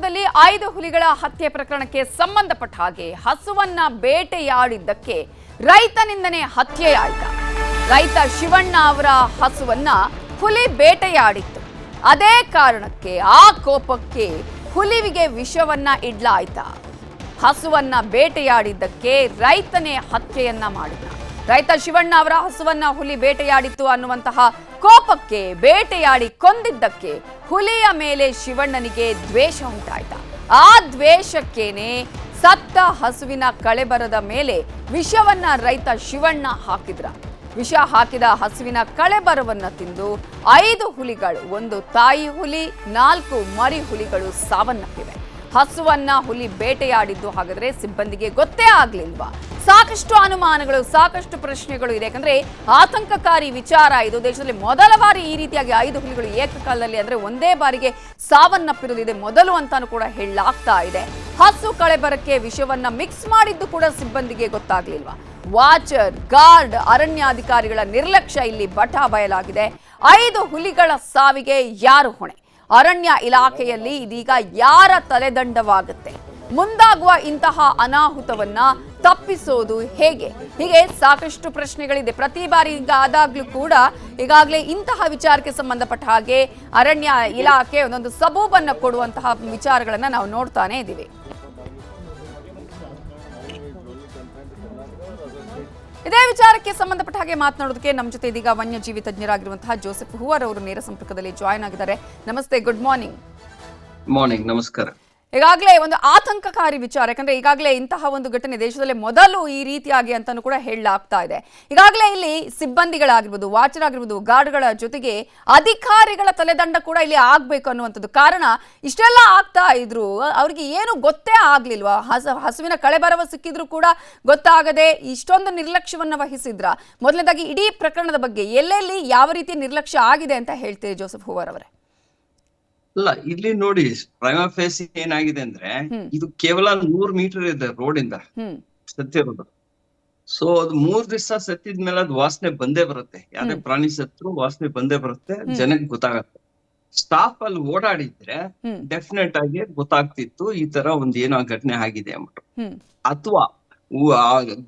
ಶಿವಮೊಗ್ಗದಲ್ಲಿ 5 ಹುಲಿಗಳ ಹತ್ಯೆ ಪ್ರಕರಣಕ್ಕೆ ಸಂಬಂಧಪಟ್ಟ ಹಾಗೆ ಹಸುವನ್ನ ಬೇಟೆಯಾಡಿದ್ದಕ್ಕೆ ರೈತನಿಂದನೇ ಹತ್ಯೆಯಾಯಿತು. ರೈತ ಶಿವಣ್ಣ ಅವರ ಹಸುವನ್ನ ಹುಲಿ ಬೇಟೆಯಾಡಿತ್ತು. ಅದೇ ಕಾರಣಕ್ಕೆ ಆ ಕೋಪಕ್ಕೆ ಹುಲಿಗೆ ವಿಷವನ್ನ ಇಡ್ಲಾಯ್ತಾ. ಹಸುವನ್ನ ಬೇಟೆಯಾಡಿದ್ದಕ್ಕೆ ರೈತನೇ ಹತ್ಯೆಯನ್ನ ಮಾಡಿದ. ರೈತ ಶಿವಣ್ಣ ಅವರ ಹಸುವನ್ನ ಹುಲಿ ಬೇಟೆಯಾಡಿತ್ತು ಅನ್ನುವಂತಹ ಕೋಪಕ್ಕೆ ಬೇಟೆಯಾಡಿ ಕೊಂದಿದ್ದಕ್ಕೆ ಹುಲಿಯ ಮೇಲೆ ಶಿವಣ್ಣನಿಗೆ ದ್ವೇಷ ಉಂಟಾಯ್ತ. ಆ ದ್ವೇಷಕ್ಕೇನೆ ಸತ್ತ ಹಸುವಿನ ಕಳೆಬರದ ಮೇಲೆ ವಿಷವನ್ನ ರೈತ ಶಿವಣ್ಣ ಹಾಕಿದ್ರ. ವಿಷ ಹಾಕಿದ ಹಸುವಿನ ಕಳೆಬರವನ್ನ ತಿಂದು 5 ಹುಲಿಗಳು, 1 ತಾಯಿ ಹುಲಿ, 4 ಮರಿ ಹುಲಿಗಳು ಸಾವನ್ನಪ್ಪಿವೆ. ಹಸುವನ್ನ ಹುಲಿ ಬೇಟೆಯಾಡಿದ್ದು ಹಾಗಾದ್ರೆ ಸಿಬ್ಬಂದಿಗೆ ಗೊತ್ತೇ ಆಗ್ಲಿಲ್ವಾ? ಸಾಕಷ್ಟು ಅನುಮಾನಗಳು, ಸಾಕಷ್ಟು ಪ್ರಶ್ನೆಗಳು ಇದೆ. ಯಾಕಂದ್ರೆ ಆತಂಕಕಾರಿ ವಿಚಾರ ಇದು. ದೇಶದಲ್ಲಿ ಮೊದಲ ಬಾರಿ ಈ ರೀತಿಯಾಗಿ 5 ಹುಲಿಗಳು ಏಕಕಾಲದಲ್ಲಿ ಅಂದ್ರೆ ಒಂದೇ ಬಾರಿಗೆ ಸಾವನ್ನಪ್ಪಿರುವುದಿದೆ ಮೊದಲು ಅಂತಾನು ಕೂಡ ಹೇಳಲಾಗ್ತಾ ಇದೆ. ಹಸು ಕಳೆಬರಕ್ಕೆ ವಿಷವನ್ನ ಮಿಕ್ಸ್ ಮಾಡಿದ್ದು ಕೂಡ ಸಿಬ್ಬಂದಿಗೆ ಗೊತ್ತಾಗ್ಲಿಲ್ವಾ? ವಾಚರ್, ಗಾರ್ಡ್, ಅರಣ್ಯಾಧಿಕಾರಿಗಳ ನಿರ್ಲಕ್ಷ್ಯ ಇಲ್ಲಿ ಬಟಾ ಬಯಲಾಗಿದೆ. 5 ಹುಲಿಗಳ ಸಾವಿಗೆ ಯಾರು ಹೊಣೆ? ಅರಣ್ಯ ಇಲಾಖೆಯಲ್ಲಿ ಇದೀಗ ಯಾರ ತಲೆದಂಡವಾಗುತ್ತೆ? ಮುಂದಾಗುವ ಇಂತಹ ಅನಾಹುತವನ್ನ ತಪ್ಪಿಸೋದು ಹೇಗೆ? ಹೀಗೆ ಸಾಕಷ್ಟು ಪ್ರಶ್ನೆಗಳಿದೆ. ಪ್ರತಿ ಬಾರಿ ಈಗ ಆದಾಗ್ಲೂ ಕೂಡ ಈಗಾಗಲೇ ಇಂತಹ ವಿಚಾರಕ್ಕೆ ಸಂಬಂಧಪಟ್ಟ ಹಾಗೆ ಅರಣ್ಯ ಇಲಾಖೆ ಒಂದೊಂದು ಸಬೂಬನ್ನ ಕೊಡುವಂತಹ ವಿಚಾರಗಳನ್ನ ನಾವು ನೋಡ್ತಾನೆ ಇದ್ದೀವಿ. ಇದೇ ವಿಚಾರಕ್ಕೆ ಸಂಬಂಧಪಟ್ಟ ಹಾಗೆ ಮಾತನಾಡೋದಕ್ಕೆ ನಮ್ಮ ಜೊತೆ ಇದೀಗ ವನ್ಯಜೀವಿ ತಜ್ಞರಾಗಿರುವಂತಹ ಜೋಸೆಫ್ ಹೂವರ್ ಅವರು ನೇರ ಸಂಪರ್ಕದಲ್ಲಿ ಜಾಯ್ನ್ ಆಗಿದ್ದಾರೆ. ನಮಸ್ತೆ, ಗುಡ್ ಮಾರ್ನಿಂಗ್. ಮಾರ್ನಿಂಗ್, ನಮಸ್ಕಾರ. ಈಗಾಗಲೇ ಒಂದು ಆತಂಕಕಾರಿ ವಿಚಾರ, ಯಾಕಂದ್ರೆ ಈಗಾಗಲೇ ಇಂತಹ ಒಂದು ಘಟನೆ ದೇಶದಲ್ಲಿ ಮೊದಲು ಈ ರೀತಿಯಾಗಿ ಅಂತಾನು ಕೂಡ ಹೇಳಲಾಗ್ತಾ ಇದೆ. ಈಗಾಗಲೇ ಇಲ್ಲಿ ಸಿಬ್ಬಂದಿಗಳಾಗಿರ್ಬೋದು, ವಾಚರ್ ಆಗಿರ್ಬೋದು, ಗಾರ್ಡ್ಗಳ ಜೊತೆಗೆ ಅಧಿಕಾರಿಗಳ ತಲೆದಂಡ ಕೂಡ ಇಲ್ಲಿ ಆಗ್ಬೇಕು ಅನ್ನುವಂಥದ್ದು. ಕಾರಣ ಇಷ್ಟೆಲ್ಲ ಆಗ್ತಾ ಇದ್ರು ಅವ್ರಿಗೆ ಏನು ಗೊತ್ತೇ ಆಗ್ಲಿಲ್ವಾ? ಹಸುವಿನ ಕಳೆಬರವ ಸಿಕ್ಕಿದ್ರು ಕೂಡ ಗೊತ್ತಾಗದೆ ಇಷ್ಟೊಂದು ನಿರ್ಲಕ್ಷ್ಯವನ್ನ ವಹಿಸಿದ್ರ? ಮೊದಲನೇದಾಗಿ ಇಡೀ ಪ್ರಕರಣದ ಬಗ್ಗೆ ಎಲ್ಲೆಲ್ಲಿ ಯಾವ ರೀತಿ ನಿರ್ಲಕ್ಷ್ಯ ಆಗಿದೆ ಅಂತ ಹೇಳ್ತೀರಿ ಜೋಸೆಫ್ ಹೂವರ್ ಅವರೇ? ಅಲ್ಲ, ಇಲ್ಲಿ ನೋಡಿ, ಪ್ರೈಮಾ ಫೇಸಿ ಏನಾಗಿದೆ ಅಂದ್ರೆ ಇದು ಕೇವಲ 100 ಮೀಟರ್ ಇದೆ ರೋಡ್ ಇಂದ ಸತ್ತಿರೋದು. ಸೊ ಅದು 3 ದಿವಸ ಸತ್ತಿದ್ಮೇಲೆ ಅದು ವಾಸನೆ ಬಂದೇ ಬರುತ್ತೆ. ಯಾವ್ದೇ ಪ್ರಾಣಿ ಸತ್ರು ವಾಸನೆ ಬಂದೇ ಬರುತ್ತೆ, ಜನಕ್ಕೆ ಗೊತ್ತಾಗತ್ತೆ. ಸ್ಟಾಫ್ ಅಲ್ಲಿ ಓಡಾಡಿದ್ರೆ ಡೆಫಿನೆಟ್ ಆಗಿ ಗೊತ್ತಾಗ್ತಿತ್ತು ಈ ತರ ಒಂದ್ ಏನೋ ಘಟನೆ ಆಗಿದೆ ಅಂದ್ಬಿಟ್ಟು. ಅಥವಾ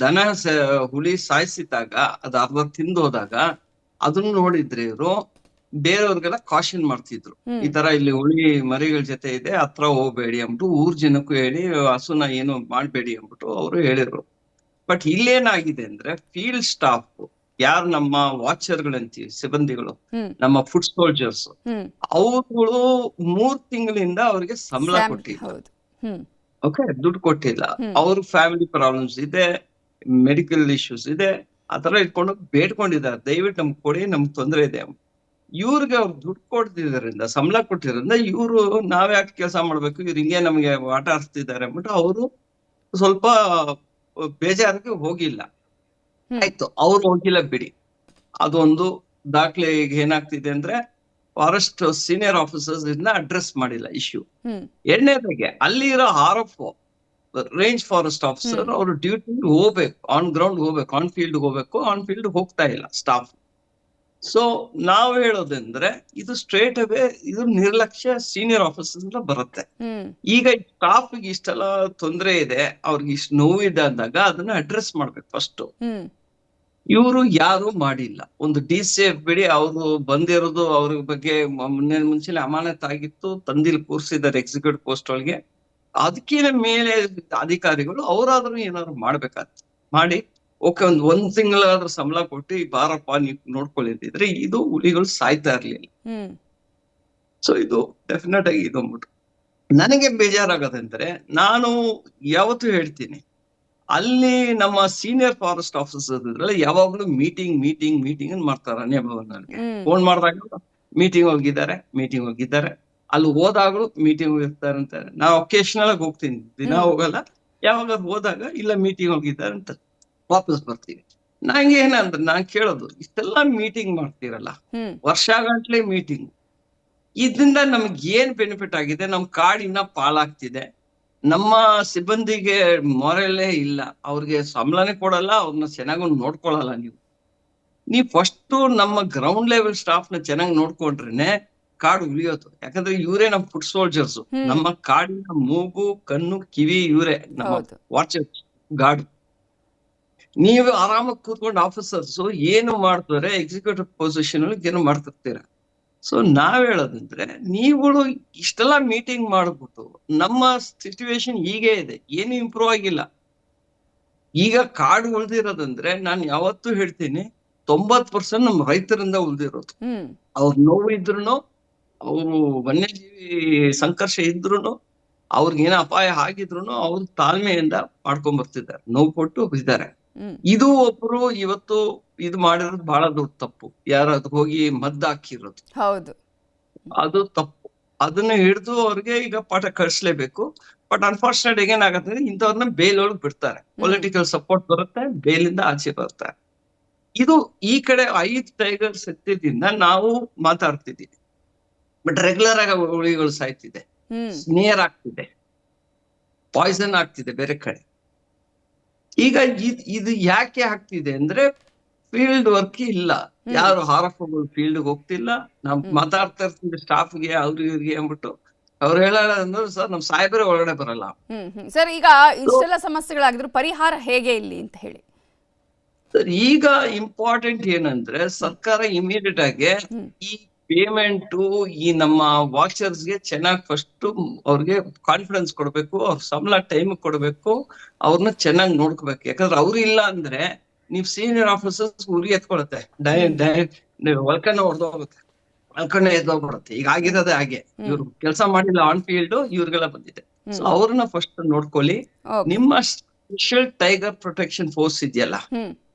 ದನ ಹುಲಿ ಸಾಯಿಸಿದಾಗ ಅದು ಅರ್ಧ ತಿಂದೋದಾಗ ಅದನ್ನ ನೋಡಿದ್ರೆ ಇವರು ಬೇರೆಯವ್ರಿಗೆಲ್ಲ ಕಾಶನ್ ಮಾಡ್ತಿದ್ರು, ಈ ತರ ಇಲ್ಲಿ ಹುಳಿ ಮರಿಗಳ ಜೊತೆ ಇದೆ, ಹತ್ರ ಹೋಗ್ಬೇಡಿ ಅಂದ್ಬಿಟ್ಟು ಊರ್ ಜನಕ್ಕೂ ಹೇಳಿ ಹಸುನ ಏನು ಮಾಡ್ಬೇಡಿ ಅಂದ್ಬಿಟ್ಟು ಅವರು ಹೇಳಿದ್ರು. ಬಟ್ ಇಲ್ಲೇನಾಗಿದೆ ಅಂದ್ರೆ ಫೀಲ್ಡ್ ಸ್ಟಾಫ್, ಯಾರು ನಮ್ಮ ವಾಚರ್ಗಳಂತೀವಿ, ಸಿಬ್ಬಂದಿಗಳು, ನಮ್ಮ ಫುಡ್ ಸೋಲ್ಜರ್ಸ್, ಅವ್ರುಗಳು 3 ತಿಂಗಳಿಂದ ಅವ್ರಿಗೆ ಸಂಬಳ ಕೊಟ್ಟಿಲ್ಲ. ಓಕೆ, ದುಡ್ಡು ಕೊಟ್ಟಿಲ್ಲ. ಅವ್ರ ಫ್ಯಾಮಿಲಿ ಪ್ರಾಬ್ಲಮ್ಸ್ ಇದೆ, ಮೆಡಿಕಲ್ ಇಶ್ಯೂಸ್ ಇದೆ, ಆತರ ಇಟ್ಕೊಂಡು ಬೇಡ್ಕೊಂಡಿದ್ದಾರೆ, ದಯವಿಟ್ಟು ನಮ್ಗೆ ಕೊಡಿ, ನಮ್ಗೆ ತೊಂದರೆ ಇದೆ. ಇವ್ರಿಗೆ ಅವ್ರು ದುಡ್ಡು ಕೊಡ್ತಿದ್ರಿಂದ, ಸಂಬಳ ಕೊಟ್ಟಿದ್ರಿಂದ ಇವ್ರು ನಾವ್ಯಾಕೆ ಕೆಲಸ ಮಾಡ್ಬೇಕು, ಇವ್ರು ಹಿಂಗೆ ನಮ್ಗೆ ಆಟ ಆಡ್ತಿದ್ದಾರೆ ಅಂದ್ಬಿಟ್ಟು ಅವರು ಸ್ವಲ್ಪ ಬೇಜಾರಿಗೆ ಹೋಗಿಲ್ಲ. ಆಯ್ತು, ಅವ್ರು ಹೋಗಿಲ್ಲ ಬಿಡಿ, ಅದೊಂದು ದಾಖಲೆ. ಈಗ ಏನಾಗ್ತಿದೆ ಅಂದ್ರೆ ಫಾರೆಸ್ಟ್ ಸೀನಿಯರ್ ಆಫೀಸರ್ಸ್ ಇಂದ ಅಡ್ರೆಸ್ ಮಾಡಿಲ್ಲ ಇಶ್ಯೂ. ಎರಡನೇದಾಗೆ ಅಲ್ಲಿ ಇರೋ RF, ರೇಂಜ್ ಫಾರೆಸ್ಟ್ ಆಫೀಸರ್, ಅವ್ರು ಡ್ಯೂಟಿ ಹೋಗ್ಬೇಕು, ಆನ್ ಗ್ರೌಂಡ್ ಹೋಗ್ಬೇಕು, ಆನ್ ಫೀಲ್ಡ್ ಹೋಗ್ಬೇಕು, ಆನ್ ಫೀಲ್ಡ್ ಹೋಗ್ತಾ ಇಲ್ಲ ಸ್ಟಾಫ್. ಸೊ ನಾವ್ ಹೇಳೋದಂದ್ರೆ ಇದು ಸ್ಟ್ರೇಟ್ ಅವೇ ಇದು ನಿರ್ಲಕ್ಷ್ಯ ಸೀನಿಯರ್ ಆಫೀಸರ್ಸ್ ಬರುತ್ತೆ. ಈಗ ಸ್ಟಾಫ್ ಇಷ್ಟೆಲ್ಲ ತೊಂದರೆ ಇದೆ, ಅವ್ರಿಗೆ ಇಷ್ಟು ನೋವಿದೆ ಅಂದಾಗ ಅದನ್ನ ಅಡ್ರೆಸ್ ಮಾಡ್ಬೇಕು ಫಸ್ಟ್. ಇವರು ಯಾರು ಮಾಡಿಲ್ಲ. ಒಂದು DCF ಬಿಡಿ, ಅವರು ಬಂದಿರೋದು ಅವ್ರ ಬಗ್ಗೆ ಮುಂಚೆ ಅಮಾನತ್ ಆಗಿತ್ತು, ತಂದಿಲ್ ಕೂರ್ಸಿದ್ದಾರೆ ಎಕ್ಸಿಕ್ಯೂಟಿವ್ ಪೋಸ್ಟ್ ಒಳಗೆ. ಅದಕ್ಕಿಂತ ಮೇಲೆ ಅಧಿಕಾರಿಗಳು ಅವರಾದ್ರೂ ಏನಾದ್ರು ಮಾಡ್ಬೇಕಾಗ್ತದೆ. ಮಾಡಿ ಓಕೆ, ಒಂದ್ ತಿಂಗಳಾದ್ರೂ ಸಂಬಳ ಕೊಟ್ಟು ಈ ಬಾರಪ್ಪ ನೀವು ನೋಡ್ಕೊಳ್ಳಿದ್ರೆ ಇದು ಹುಲಿಗಳು ಸಾಯ್ತಾ ಇರ್ಲಿಲ್ಲ. ಸೊ ಇದು ಡೆಫಿನೆಟ್ ಆಗಿ ಇದು ಅಂದ್ಬಿಟ್ಟು ನನಗೆ ಬೇಜಾರಾಗದಂದ್ರೆ, ನಾನು ಯಾವತ್ತೂ ಹೇಳ್ತೀನಿ, ಅಲ್ಲಿ ನಮ್ಮ ಸೀನಿಯರ್ ಫಾರೆಸ್ಟ್ ಆಫೀಸರ್ ಇದ್ರಲ್ಲಿ ಯಾವಾಗ್ಲೂ ಮೀಟಿಂಗ್ ಮಾಡ್ತಾರೆ. ಅರಣ್ಯ ಭವನಕ್ಕೆ ಫೋನ್ ಮಾಡಿದಾಗ ಮೀಟಿಂಗ್ ಹೋಗಿದ್ದಾರೆ, ಅಲ್ಲಿ ಹೋದಾಗ್ಲೂ ಮೀಟಿಂಗ್ ಹೋಗಿರ್ತಾರೆ ಅಂತಾರೆ. ನಾವು ಒಕೇಶನಲ್ ಆಗಿ ಹೋಗ್ತೀನಿ, ದಿನ ಹೋಗಲ್ಲ, ಯಾವಾಗ ಹೋದಾಗ ಇಲ್ಲ ಮೀಟಿಂಗ್ ಹೋಗಿದ್ದಾರೆ ಅಂತ ವಾಪಸ್ ಬರ್ತೀವಿ. ನಂಗೆ ಏನಂದ್ರೆ ನಾನ್ ಕೇಳೋದು, ಇಷ್ಟೆಲ್ಲ ಮೀಟಿಂಗ್ ಮಾಡ್ತೀರಲ್ಲ, ವರ್ಷಗಂಟ್ಲೆ ಮೀಟಿಂಗ್, ಇದರಿಂದ ನಮ್ಗೆ ಏನ್ ಬೆನಿಫಿಟ್ ಆಗಿದೆ? ನಮ್ ಕಾಡಿನ ಪಾಲಾಗ್ತಿದೆ, ನಮ್ಮ ಸಿಬ್ಬಂದಿಗೆ ಮೊರಲೇ ಇಲ್ಲ, ಅವ್ರಿಗೆ ಸಂಬಳನೇ ಕೊಡಲ್ಲ, ಅವ್ರನ್ನ ಚೆನ್ನಾಗಿ ನೋಡ್ಕೊಳಲ್ಲ. ನೀವು ಫಸ್ಟ್ ನಮ್ಮ ಗ್ರೌಂಡ್ ಲೆವೆಲ್ ಸ್ಟಾಫ್ ನ ಚೆನ್ನಾಗಿ ನೋಡ್ಕೊಂಡ್ರೇನೆ ಕಾಡು ಉಳಿಯೋದು. ಯಾಕಂದ್ರೆ ಇವರೇ ನಮ್ಮ ಫುಡ್ ಸೋಲ್ಜರ್ಸ್. ನಮ್ಮ ಕಾಡಿನ ಮೂಗು, ಕಣ್ಣು, ಕಿವಿ ಇವರೇ ನಮ್ಮ ಹೌದು. Watchers, guard. ನೀವು ಆರಾಮಾಗಿ ಕೂತ್ಕೊಂಡು ಆಫೀಸರ್ಸ್ ಏನು ಮಾಡ್ತಾರೆ, ಎಕ್ಸಿಕ್ಯೂಟಿವ್ ಪೊಸಿಷನ್ ಏನು ಮಾಡ್ತಿರ್ತೀರ. ಸೊ ನಾವ್ ಹೇಳೋದಂದ್ರೆ, ನೀವುಗಳು ಇಷ್ಟೆಲ್ಲ ಮೀಟಿಂಗ್ ಮಾಡ್ಬಿಟ್ಟು ನಮ್ಮ ಸಿಚುವೇಶನ್ ಹೀಗೆ ಇದೆ, ಏನು ಇಂಪ್ರೂವ್ ಆಗಿಲ್ಲ. ಈಗ ಕಾಡು ಉಳ್ದಿರೋದಂದ್ರೆ ನಾನು ಯಾವತ್ತೂ ಹೇಳ್ತೀನಿ 90% ನಮ್ಮ ರೈತರಿಂದ ಉಳ್ದಿರೋದು. ಅವ್ರ ನೋವು ಇದ್ರು, ಅವರು ವನ್ಯಜೀವಿ ಸಂಘರ್ಷ ಇದ್ರು, ಅವ್ರಿಗೇನ ಅಪಾಯ ಆಗಿದ್ರು ಅವ್ರ ತಾಳ್ಮೆಯಿಂದ ಮಾಡ್ಕೊಂಡ್ ಬರ್ತಿದ್ದಾರೆ, ನೋವು ಕೊಟ್ಟು ಇದ್ದಾರೆ. ಇದು ಒಬ್ರು ಇವತ್ತು ಇದು ಮಾಡಿರೋದು ಬಹಳ ದೊಡ್ಡ ತಪ್ಪು. ಯಾರದ್ ಹೋಗಿ ಮದ್ದು ಹಾಕಿರೋದು, ಹೌದು, ಅದು ತಪ್ಪು. ಅದನ್ನ ಹಿಡಿದು ಅವ್ರಿಗೆ ಈಗ ಪಾಠ ಕಳಿಸ್ಲೇಬೇಕು. ಬಟ್ ಅನ್ಫಾರ್ಚುನೇಟ್ ಏನಾಗತ್ತೆ, ಇಂಥವ್ರನ್ನ ಬೇಲ್ ಒಳಗ್ ಬಿಡ್ತಾರೆ, ಪೊಲಿಟಿಕಲ್ ಸಪೋರ್ಟ್ ಬರುತ್ತೆ, ಬೇಲಿಂದ ಆಚೆ ಬರ್ತಾರೆ. ಇದು ಈ ಕಡೆ 5 ಟೈಗರ್ ಸತ್ಯದಿಂದ ನಾವು ಮಾತಾಡ್ತಿದ್ದೀವಿ, ಬಟ್ ರೆಗ್ಯುಲರ್ ಆಗಿ ಹುಳಿಗಳು ಸಾಯ್ತಿದೆ, ಸ್ನೇರ್ ಆಗ್ತಿದೆ, ಪಾಯ್ಸನ್ ಆಗ್ತಿದೆ ಬೇರೆ ಕಡೆ. ಈಗ ಇದು ಯಾಕೆ ಆಗ್ತಿದೆ ಅಂದ್ರೆ ಫೀಲ್ಡ್ ವರ್ಕ್ ಇಲ್ಲ. ಯಾರು ಹಾರಫಗಳು ಫೀಲ್ಡ್ ಹೋಗ್ತಿಲ್ಲ. ನಾವ್ ಮಾತಾಡ್ತಾ ಇರ್ತೀವಿ ಸ್ಟಾಫ್ಗೆ, ಇವ್ರಿಗೆ ಅಂದ್ಬಿಟ್ಟು ಅವ್ರು ಹೇಳೋದಂದ್ರೆ, ಸರ್ ನಮ್ ಸಾಹೇಬರೇ ಒಳಗಡೆ ಬರಲ್ಲ. ಸರ್ ಈಗ ಇಷ್ಟೆಲ್ಲ ಸಮಸ್ಯೆಗಳಾಗಿದ್ರು ಪರಿಹಾರ ಹೇಗೆ ಇಲ್ಲಿ ಅಂತ ಹೇಳಿ? ಈಗ ಇಂಪಾರ್ಟೆಂಟ್ ಏನಂದ್ರೆ, ಸರ್ಕಾರ ಇಮಿಡಿಯೇಟ್ ಆಗಿ ಈ ಪೇಮೆಂಟ್, ಈ ನಮ್ಮ ವಾಚರ್ಸ್ಗೆ ಚೆನ್ನಾಗಿ ಫಸ್ಟ್ ಅವ್ರಿಗೆ ಕಾನ್ಫಿಡೆನ್ಸ್ ಕೊಡ್ಬೇಕು, ಅವ್ರ ಸಂಬಳ ಟೈಮ್ ಕೊಡ್ಬೇಕು, ಅವ್ರನ್ನ ಚೆನ್ನಾಗಿ ನೋಡ್ಕೋಬೇಕು. ಯಾಕಂದ್ರೆ ಅವ್ರು ಇಲ್ಲ ಅಂದ್ರೆ ನೀವ್ ಸೀನಿಯರ್ ಆಫೀಸರ್ಸ್ ಉರಿ ಎತ್ಕೊಳತ್ತೆ, ಒಳ್ಕಣ್ಣ ಹೊಡೆದೋಗುತ್ತೆ, ಒಳ್ಕಣ್ಣ ಎದ್ದೋಗ್ಬಿಡುತ್ತೆ. ಈಗ ಆಗಿರೋದೇ ಹಾಗೆ, ಇವ್ರು ಕೆಲಸ ಮಾಡಿಲ್ಲ ಆನ್ ಫೀಲ್ಡ್, ಇವ್ರಿಗೆಲ್ಲ ಬಂದಿದೆ. ಸೊ ಅವ್ರನ್ನ ಫಸ್ಟ್ ನೋಡ್ಕೊಳ್ಳಿ. ನಿಮ್ಮ ಸ್ಪೆಷಲ್ ಟೈಗರ್ ಪ್ರೊಟೆಕ್ಷನ್ ಫೋರ್ಸ್ ಇದೆಯಲ್ಲ,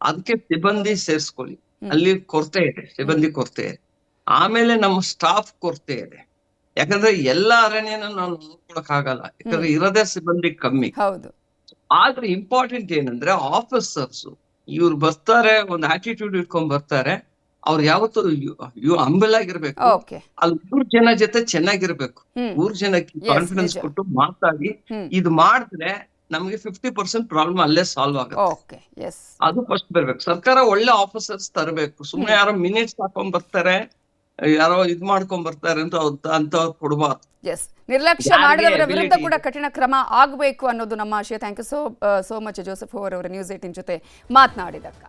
ಅದಕ್ಕೆ ಸಿಬ್ಬಂದಿ ಸೇರ್ಸ್ಕೊಳ್ಳಿ. ಅಲ್ಲಿ ಕೊರತೆ ಇದೆ, ಸಿಬ್ಬಂದಿ ಕೊರತೆ ಇದೆ. ಆಮೇಲೆ ನಮ್ಮ ಸ್ಟಾಫ್ ಕೊರತೆ ಇದೆ. ಯಾಕಂದ್ರೆ ಎಲ್ಲಾ ಅರಣ್ಯನ ನಾವು ನೋಡ್ಕೊಳಕ್ ಆಗಲ್ಲ, ಯಾಕಂದ್ರೆ ಇರೋದೇ ಸಿಬ್ಬಂದಿ ಕಮ್ಮಿ. ಆದ್ರೆ ಇಂಪಾರ್ಟೆಂಟ್ ಏನಂದ್ರೆ, ಆಫೀಸರ್ಸ್ ಇವ್ರು ಬರ್ತಾರೆ, ಒಂದು ಆಟಿಟ್ಯೂಡ್ ಇಟ್ಕೊಂಡ್ ಬರ್ತಾರೆ. ಅವ್ರು ಯಾವತ್ತು ಹಂಬಲ್ ಆಗಿರ್ಬೇಕು, ಅಲ್ಲಿ 3 ಜನ ಜೊತೆ ಚೆನ್ನಾಗಿರ್ಬೇಕು, 3 ಜನಕ್ಕೆ ಕಾನ್ಫಿಡೆನ್ಸ್ ಕೊಟ್ಟು ಮಾತಾಡಿ ಇದು ಮಾಡಿದ್ರೆ ನಮ್ಗೆ 50% ಪ್ರಾಬ್ಲಮ್ ಅಲ್ಲೇ ಸಾಲ್ವ್ ಆಗುತ್ತೆ. ಅದು ಫಸ್ಟ್ ಬರ್ಬೇಕು. ಸರ್ಕಾರ ಒಳ್ಳೆ ಆಫೀಸರ್ಸ್ ತರಬೇಕು. ಸುಮ್ನೆ ಯಾರೋ ಮಿನಿಟ್ಸ್ ಹಾಕೊಂಡ್ ಬರ್ತಾರೆ, ಯಾರೋ ಇದ್ ಮಾಡ್ಕೊಂಡ್ ಬರ್ತಾರೆ ಅಂತ ಕೊಡಬಾರ್ದು. ನಿರ್ಲಕ್ಷ್ಯ ಮಾಡಿದವರ ವಿರುದ್ಧ ಕೂಡ ಕಠಿಣ ಕ್ರಮ ಆಗಬೇಕು ಅನ್ನೋದು ನಮ್ಮ ಆಶಯ. Thank you so much Joseph ಅವರ ನ್ಯೂಸ್ 18 ಜೊತೆ ಮಾತನಾಡಿದ್ದಕ್ಕಾಗಿ.